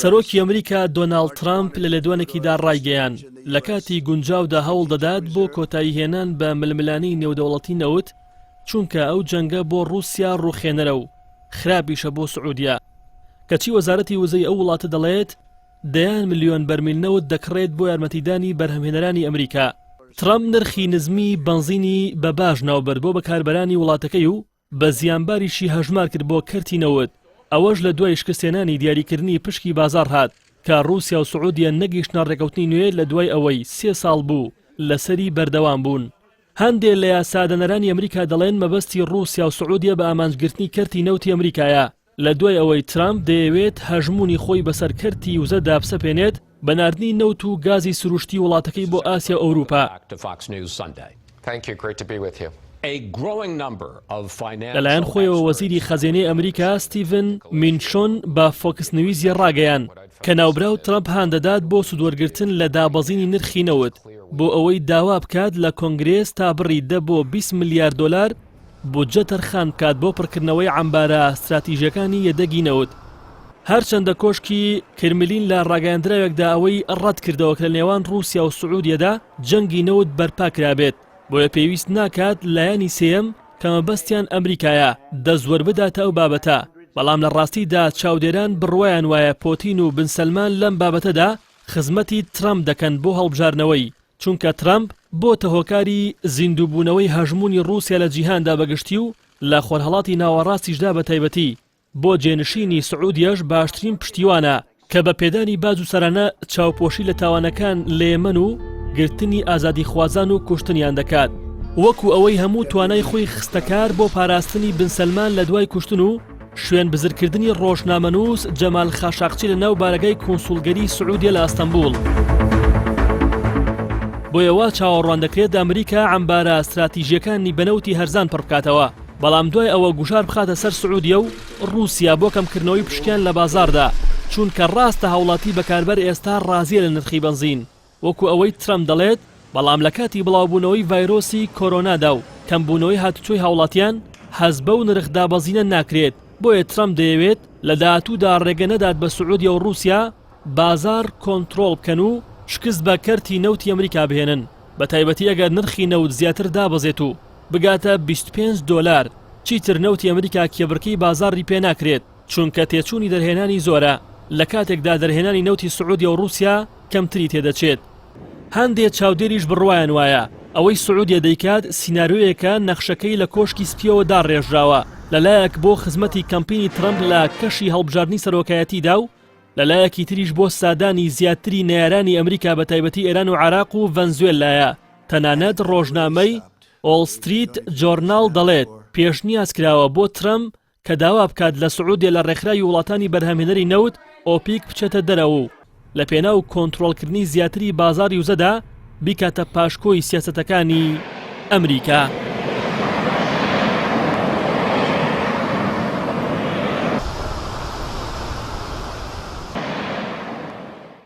سەرۆکی ئەمریكا دۆناڵد ترامپ لە لێدوانێکیدا ڕایگەیان لە کاتی گونجاودا هەوڵ دەدات بۆ کۆتایی هێنان بە ململانێی نێودەوڵەتیی نەوت چونکە ئەو جەنگە بۆ رووسیا ڕوخێنەرە و خراپیشە بۆ سعودیا کەچی وەزارەتی وزەی ئەو وڵاتە دەڵێت دەیان ملیۆن بەرمیل نەوت دەکڕێت بۆ یارمەتیدانی بەرهەمهێنەرانی ئەمریکا. ترامپ نرخی نزمی بەنزینی بە باش ناوبەر بۆ بەکاربەرانی وڵاتەکەی و بە زیانباریشی هەژمار کرد بۆ کەرتی نەوت. ئەوەش لە دوای شکستێنانی دیاریکردنی پشکی بازار هات کە رووسیا و سعودیا نەگەیشتنە ڕێکەوتنی نوێ لە دوای ئەوەی 3 ساڵ بوو لەسەری بەردەوام بوون. هەندێک لە یاسادەنەرانی ئەمریکا دەڵێن مەبەستی رووسیا و سعودیا بە ئامانجگرتنی کەرتی نەوتی ئەمریکایە لە دوای ئەوەی ترامپ دەیەوێت هەژمونی خۆی بەسەر کەرتی وزەدا بسەپێنێت بە ناردنی نەوت و گازی سروشتی وڵاتەکەی بۆ ئاسیا و ئەوروپا. لەلایەن خۆیەوە وەزیری خەزینەی ئەمریکا ستیڤن مینشۆن بە فۆکس نویزی ڕاگەیان کە ناوبراو ترامپ هاندەدات بۆ سوودوەرگرتن لە دابەزینی نرخی نەوت بۆ ئەوەی داوا بکات لە کۆنگرێس تا بڕی دە بۆ 20 ملیارد دلار بودجە تەرخان بکات بۆ پڕکردنەوەی عەمبارە استراتیژیەکانی یەدەگی نەوت. هەرچەندە کۆشکی کرملین لە ڕاگەیاندراوێکدا ئەوەی ڕەت کردەوە کە لە نێوان رووسیا و سعودیەدا جەنگی نەوت بەرپا کرابێت بۆیە پێویست ناکات لایەنی سێم کە مەبەستیان ئەمریکایە دەزوەر بداتە ئەو بابەتە. بەڵام لە ڕاستیدا چاودێران بڕوایان وایە پۆتین و بن سەلمان لەم بابەتەدا خزمەتی ترامپ دەکەن بۆ هەڵبژارنەوەی چونکە ترامپ بۆتە هۆکاری زیندووبوونەوەی هەژمونی رووسیا لە جیهاندا بەگشتی و لە خۆرهەڵاتی ناوەڕاستیشدا بە تایبەتی بۆ جێنشینی سعودیەش باشترین پشتیوانە کە بە پێدانی باج و سەرانە چاوپۆشی لە تاوانەکان لە یەمەن و گرتنی ئازادی خوازان و کوشتنیان دەکات وەکو ئەوەی هەموو توانای خۆی خستەکار بۆ پاراستنی بن سەلمان لە دوای کوشتن و شوێن بزرکردنی ڕۆژنامەنووس جەمال خاشاقچی لە ناو بارگای کۆنسوڵگەری سعودیا لە ئەستەمبول. بۆیەوە چاوەڕوان دەکرێت ئەمریکا عەمبارە استراتیژیەکانی بەنەوتی هەرزان پڕ بکاتەوە بەڵام دوای ئەوە گوشار بخاتە سەر سعودیا و رووسیا بۆ کەمکردنەوەی پشکیان لە بازاردا چونکە ڕاستە هاوڵاتی بەکاربەر ئێستا ڕازیە لە نرخی بەنزین وەکو ئەوەی ترامپ دەڵێت بەڵام لە کاتی بڵاوبوونەوەی ڤایرۆسی کۆرۆنادا و کەمبوونەوەی هاتوچۆی هاوڵاتیان هەز بە و نرخ دابەزینە ناکرێت بۆیە ترامپ دەیەوێت لە داهاتوودا ڕێگە نەدات بە سعودیا و رووسیا بازار کۆنتڕۆڵ بکەن و شکست بە کەرتی نەوتی ئەمریکا بهێنن بە تایبەتی ئەگەر نرخی نەوت زیاتر دابەزێت و بگاتە 25 دلار چیتر نەوتی ئەمریکا کێبڕکەی بازاڕی پێ ناکرێت چونکە تێچوونی دەرهێنانی زۆرە لە کاتێکدا دەرهێنانی نەوتی سعودیا و رووسیا کەمتری تێدەچێت. هەندێک چاودێریش بڕوایان وایە ئەوەی سعودیا دەیکات سیناریۆیەکە نەخشەکەی لە کۆشکی سپیەوە داڕێژراوە لەلایەک بۆ خزمەتی کەمپینی ترامپ لە کەشی هەڵبژاردننی سەرۆکایەتیدا و لەلایەکی تریش بۆ سادانی زیاتری نەیارانی ئەمریکا بە تایبەتی ئێران و عێراق و ڤەنزوێلایە. تەنانەت ڕۆژنامەی ئۆڵ ستریت جۆرناڵ دەڵێت پێشنیاز کراوە بۆ ترامپ کە داوا بکات لە سعودیا لە ڕێکخراوی وڵاتانی بەرهەمهێنەری نەوت ئۆپیک بچێتە دەرەوە و لە پێناو کۆنتڕۆڵکردنی زیاتری بازاری وزەدا بیکاتە پاشکۆی سیاسەتەکانی ئەمریکا.